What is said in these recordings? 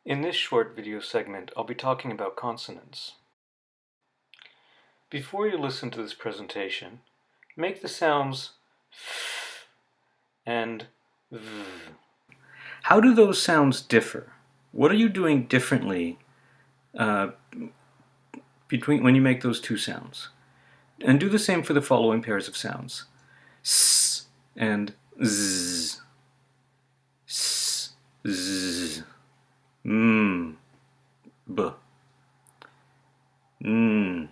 In this short video segment, I'll be talking about consonants. Before you listen to this presentation, make the sounds f and v. How do those sounds differ? What are you doing differently between when you make those two sounds? And do the same for the following pairs of sounds: s and z, s, z, m, b, n,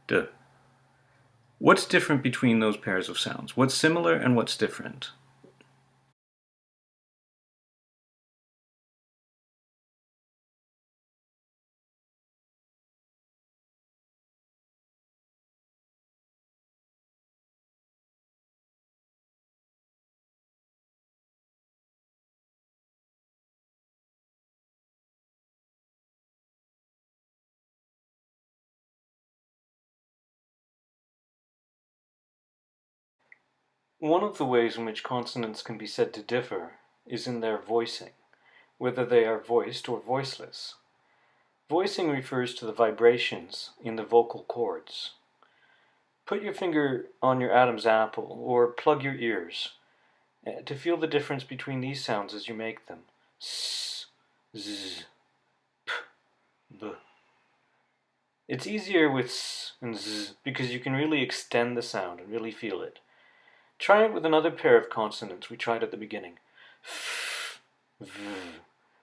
d. What's different between those pairs of sounds? What's similar and what's different? One of the ways in which consonants can be said to differ is in their voicing, whether they are voiced or voiceless. Voicing refers to the vibrations in the vocal cords. Put your finger on your Adam's apple or plug your ears to feel the difference between these sounds as you make them. S, z, p, b. It's easier with s and z because you can really extend the sound and really feel it. Try it with another pair of consonants we tried at the beginning. F, v.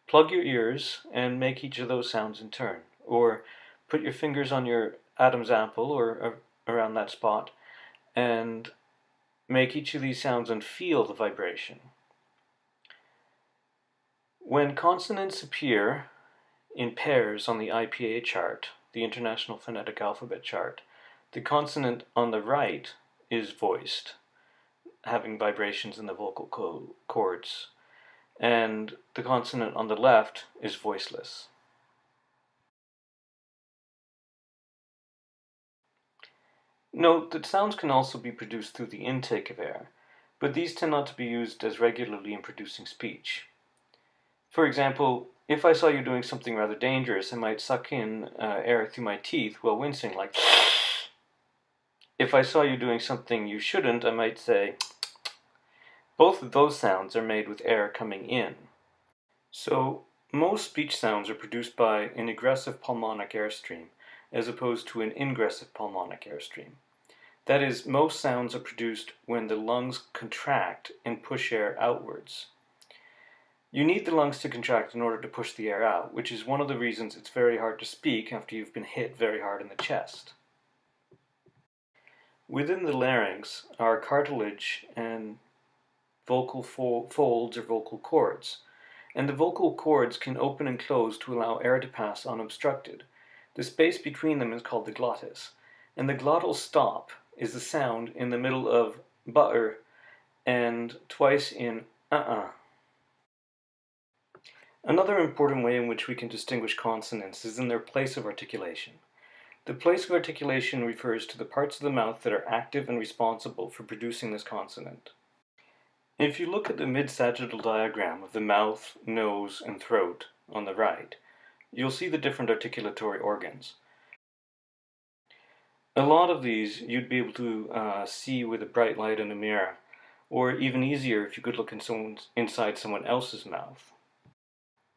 Plug your ears and make each of those sounds in turn. Or put your fingers on your Adam's apple or around that spot and make each of these sounds and feel the vibration. When consonants appear in pairs on the IPA chart, the International Phonetic Alphabet chart, the consonant on the right is voiced, having vibrations in the vocal cords, and the consonant on the left is voiceless. Note that sounds can also be produced through the intake of air, but these tend not to be used as regularly in producing speech. For example, if I saw you doing something rather dangerous, I might suck in air through my teeth while wincing, like. If I saw you doing something you shouldn't, I might say. Both of those sounds are made with air coming in. So, most speech sounds are produced by an egressive pulmonic airstream, as opposed to an ingressive pulmonic airstream. That is, most sounds are produced when the lungs contract and push air outwards. You need the lungs to contract in order to push the air out, which is one of the reasons it's very hard to speak after you've been hit very hard in the chest. Within the larynx are cartilage and vocal folds or vocal cords, and the vocal cords can open and close to allow air to pass unobstructed. The space between them is called the glottis, and the glottal stop is the sound in the middle of butter and twice in Another important way in which we can distinguish consonants is in their place of articulation. The place of articulation refers to the parts of the mouth that are active and responsible for producing this consonant. If you look at the mid-sagittal diagram of the mouth, nose, and throat on the right, you'll see the different articulatory organs. A lot of these you'd be able to see with a bright light in a mirror, or even easier if you could look inside someone else's mouth.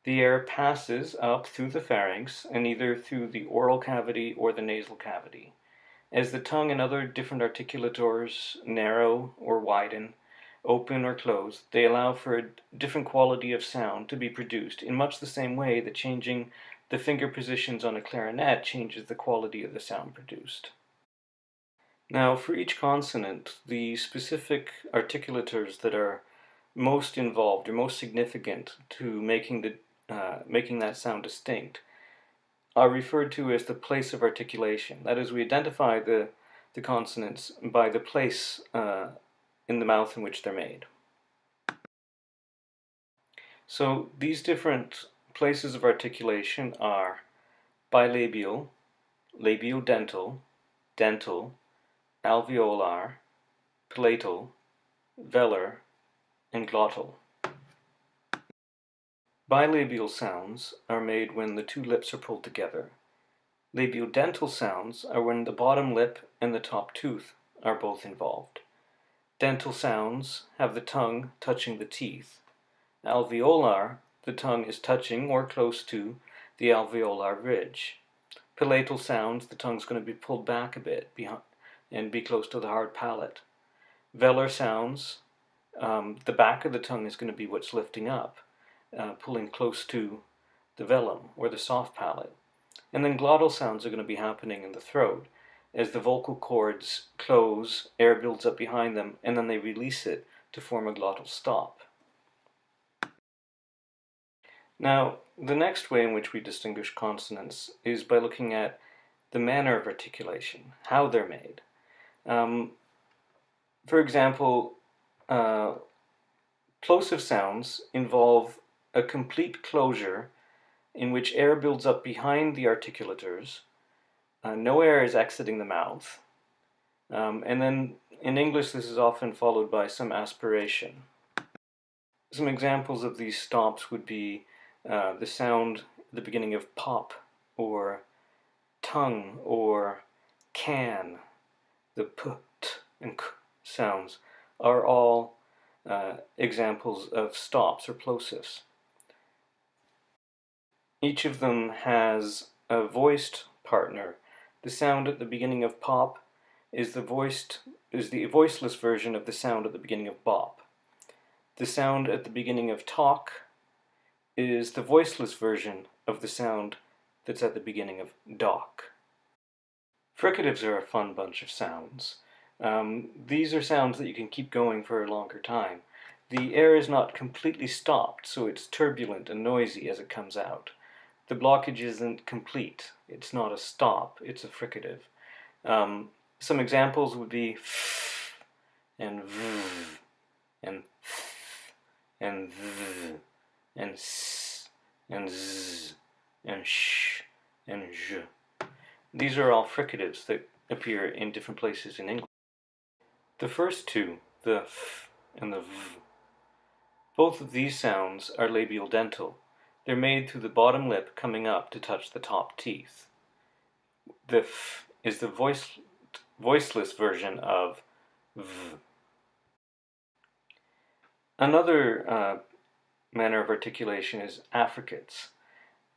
The air passes up through the pharynx and either through the oral cavity or the nasal cavity. As the tongue and other different articulators narrow or widen, open or close, they allow for a different quality of sound to be produced in much the same way that changing the finger positions on a clarinet changes the quality of the sound produced. Now, for each consonant, the specific articulators that are most involved or most significant to making that sound distinct are referred to as the place of articulation. That is, we identify the consonants by the place in the mouth in which they're made. So these different places of articulation are bilabial, labiodental, dental, alveolar, palatal, velar, and glottal. Bilabial sounds are made when the two lips are pulled together. Labiodental sounds are when the bottom lip and the top tooth are both involved. Dental sounds have the tongue touching the teeth. Alveolar, the tongue is touching or close to the alveolar ridge. Palatal sounds, the tongue's going to be pulled back a bit behind and be close to the hard palate. Velar sounds, the back of the tongue is going to be what's lifting up, pulling close to the velum or the soft palate. And then glottal sounds are going to be happening in the throat. As the vocal cords close, air builds up behind them, and then they release it to form a glottal stop. Now, the next way in which we distinguish consonants is by looking at the manner of articulation, how they're made. For example, plosive sounds involve a complete closure in which air builds up behind the articulators, no air is exiting the mouth, and then in English this is often followed by some aspiration. Some examples of these stops would be the sound at the beginning of pop, or tongue, or can. The p, t, and k sounds are all examples of stops or plosives. Each of them has a voiced partner. The sound at the beginning of pop is the voiceless version of the sound at the beginning of bop. The sound at the beginning of talk is the voiceless version of the sound that's at the beginning of dock. Fricatives are a fun bunch of sounds. These are sounds that you can keep going for a longer time. The air is not completely stopped, so it's turbulent and noisy as it comes out. The blockage isn't complete. It's not a stop, it's a fricative. Some examples would be f and v and th and th and s and z and sh and zh. These are all fricatives that appear in different places in English. The first two, the f and the v, both of these sounds are labial dental. They're made through the bottom lip coming up to touch the top teeth. The f is the voiceless version of v. Another manner of articulation is affricates.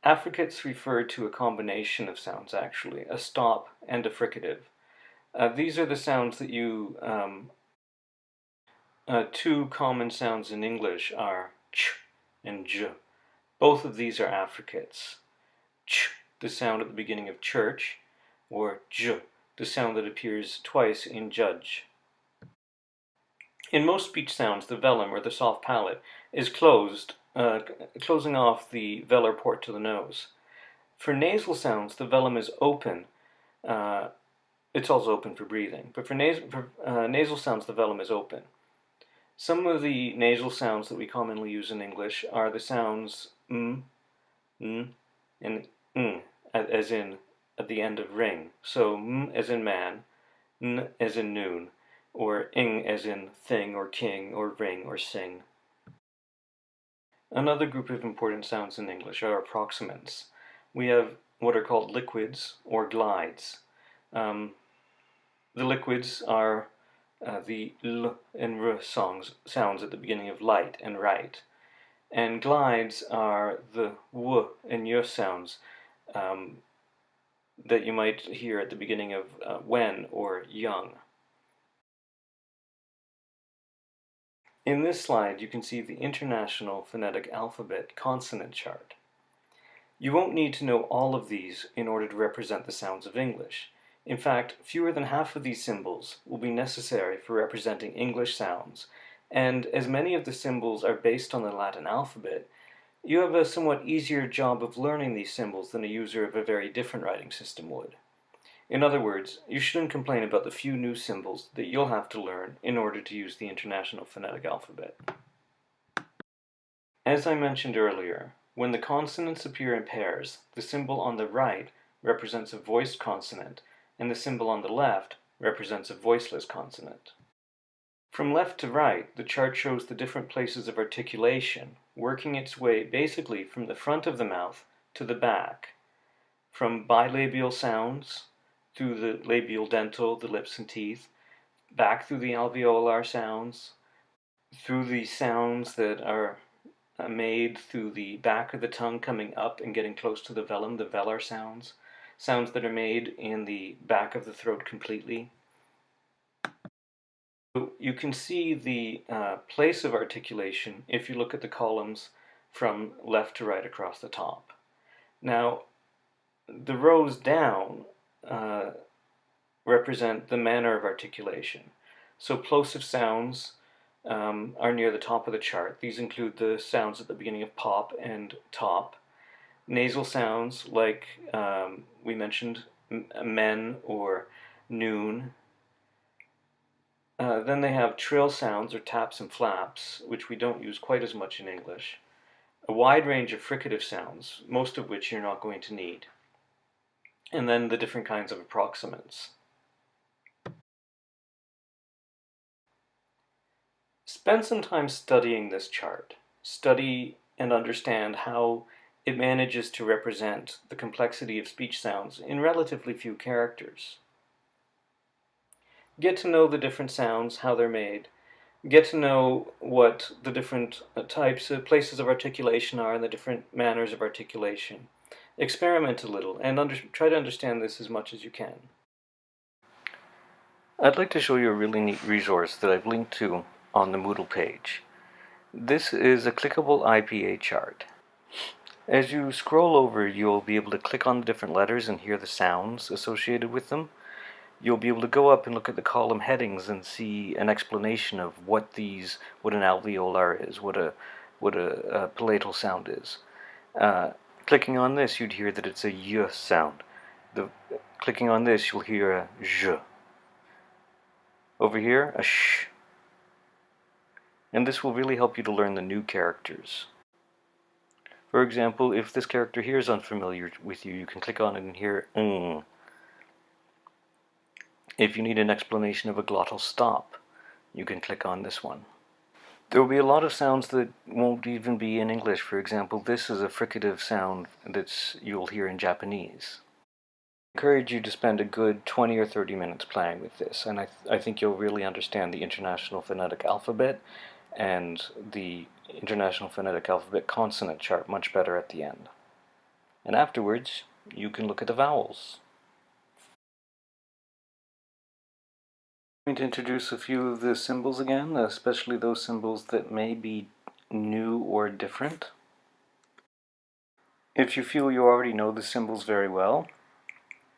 Affricates refer to a combination of sounds, actually, a stop and a fricative. These are the sounds that you... two common sounds in English are ch and j. Both of these are affricates. Ch, the sound at the beginning of church, or j, the sound that appears twice in judge. In most speech sounds, the velum, or the soft palate, is closed, closing off the velar port to the nose. For nasal sounds, the velum is open. It's also open for breathing, but for nasal sounds, the velum is open. Some of the nasal sounds that we commonly use in English are the sounds m, n, and ng, as in at the end of ring. So m as in man, n as in noon, or ing as in thing or king or ring or sing. Another group of important sounds in English are approximants. We have what are called liquids or glides. The liquids are the l and r sounds at the beginning of light and right. And glides are the w and y sounds that you might hear at the beginning of when or young. In this slide, you can see the International Phonetic Alphabet consonant chart. You won't need to know all of these in order to represent the sounds of English. In fact, fewer than half of these symbols will be necessary for representing English sounds, and as many of the symbols are based on the Latin alphabet, you have a somewhat easier job of learning these symbols than a user of a very different writing system would. In other words, you shouldn't complain about the few new symbols that you'll have to learn in order to use the International Phonetic Alphabet. As I mentioned earlier, when the consonants appear in pairs, the symbol on the right represents a voiced consonant, and the symbol on the left represents a voiceless consonant. From left to right, the chart shows the different places of articulation, working its way basically from the front of the mouth to the back, from bilabial sounds, through the labial dental, the lips and teeth, back through the alveolar sounds, through the sounds that are made through the back of the tongue coming up and getting close to the velum, the velar sounds, sounds that are made in the back of the throat completely. You can see the place of articulation if you look at the columns from left to right across the top. Now, the rows down represent the manner of articulation. So plosive sounds are near the top of the chart. These include the sounds at the beginning of pop and top. Nasal sounds like we mentioned, men or noon. Then they have trill sounds or taps and flaps, which we don't use quite as much in English. A wide range of fricative sounds, most of which you're not going to need. And then the different kinds of approximants. Spend some time studying this chart. Study and understand how it manages to represent the complexity of speech sounds in relatively few characters. Get to know the different sounds, how they're made. Get to know what the different types of places of articulation are and the different manners of articulation. Experiment a little and try to understand this as much as you can. I'd like to show you a really neat resource that I've linked to on the Moodle page. This is a clickable IPA chart. As you scroll over, you'll be able to click on the different letters and hear the sounds associated with them. You'll be able to go up and look at the column headings and see an explanation of what an alveolar is, what a palatal sound is. Clicking on this, you'd hear that it's a y sound. Clicking on this, you'll hear a j. Over here, a sh. And this will really help you to learn the new characters. For example, if this character here is unfamiliar with you, you can click on it and hear ng. If you need an explanation of a glottal stop, you can click on this one. There will be a lot of sounds that won't even be in English. For example, this is a fricative sound that you'll hear in Japanese. I encourage you to spend a good 20 or 30 minutes playing with this, and I think you'll really understand the International Phonetic Alphabet and the International Phonetic Alphabet consonant chart much better at the end. And afterwards, you can look at the vowels. I'm going to introduce a few of the symbols again, especially those symbols that may be new or different. If you feel you already know the symbols very well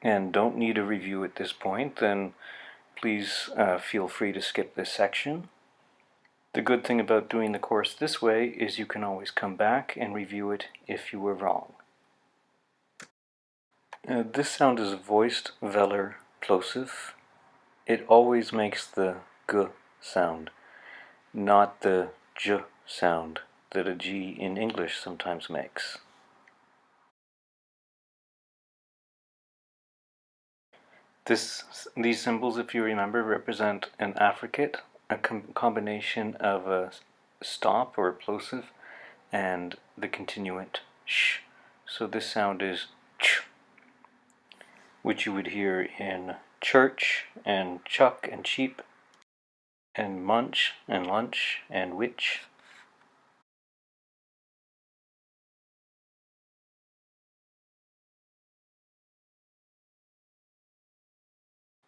and don't need a review at this point, then please feel free to skip this section. The good thing about doing the course this way is you can always come back and review it if you were wrong. This sound is a voiced velar plosive. It always makes the g sound, not the j sound that a G in English sometimes makes. These symbols, if you remember, represent an affricate, a combination of a stop or a plosive and the continuant sh. So this sound is ch, which you would hear in church and chuck and cheap and munch and lunch and witch.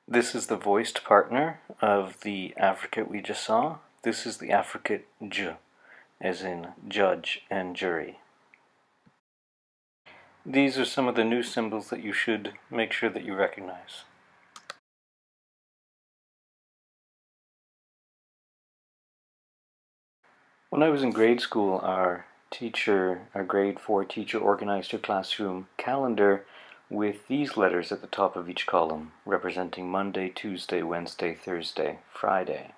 This is the voiced partner of the affricate we just saw. This is the affricate j, as in judge and jury. These are some of the new symbols that you should make sure that you recognize. When I was in grade school, our grade 4 teacher organized her classroom calendar with these letters at the top of each column, representing Monday, Tuesday, Wednesday, Thursday, Friday.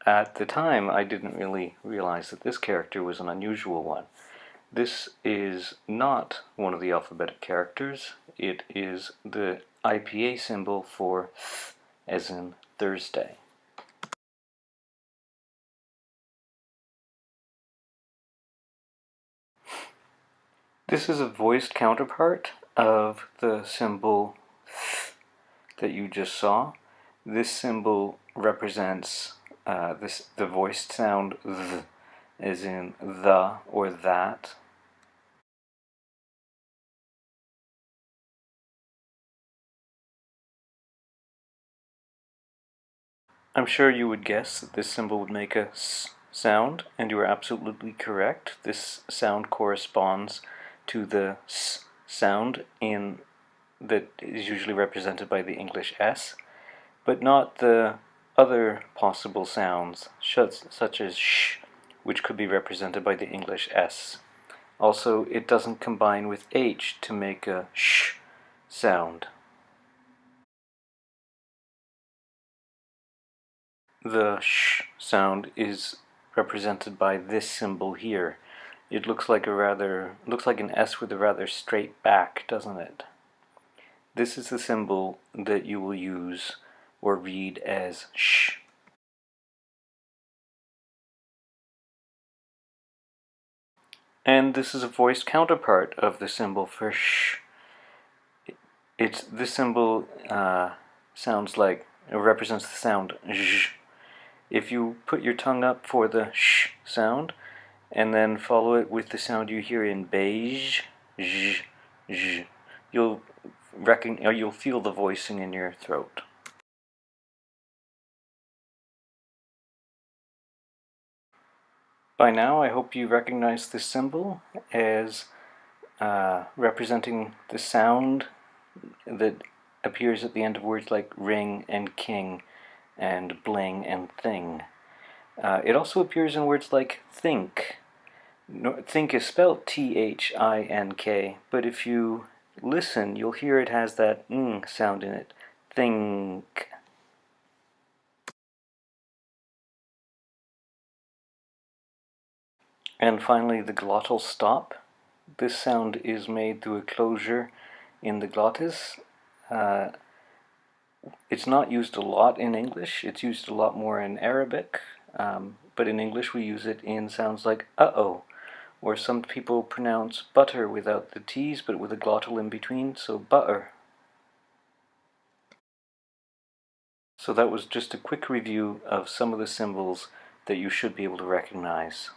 At the time, I didn't really realize that this character was an unusual one. This is not one of the alphabetic characters. It is the IPA symbol for th, as in Thursday. This is a voiced counterpart of the symbol th that you just saw. This symbol represents the voiced sound th, as in the or that. I'm sure you would guess that this symbol would make a s sound, and you are absolutely correct. This sound corresponds to the s sound that is usually represented by the English S, but not the other possible sounds, such as sh, which could be represented by the English S. Also, it doesn't combine with H to make a sh sound. The sh sound is represented by this symbol here. It looks like an S with a rather straight back, doesn't it? This is the symbol that you will use or read as sh. And this is a voiced counterpart of the symbol for sh. This symbol sounds like, it represents the sound zh. If you put your tongue up for the sh sound, and then follow it with the sound you hear in beige, zh, zh, you'll feel the voicing in your throat. By now, I hope you recognize this symbol as representing the sound that appears at the end of words like ring and king and bling and thing. It also appears in words like think. Think is spelled T-H-I-N-K, but if you listen, you'll hear it has that ng sound in it. Think. And finally, the glottal stop. This sound is made through a closure in the glottis. It's not used a lot in English. It's used a lot more in Arabic, but in English we use it in sounds like uh-oh, or some people pronounce butter without the T's but with a glottal in between, so butter. So that was just a quick review of some of the symbols that you should be able to recognize.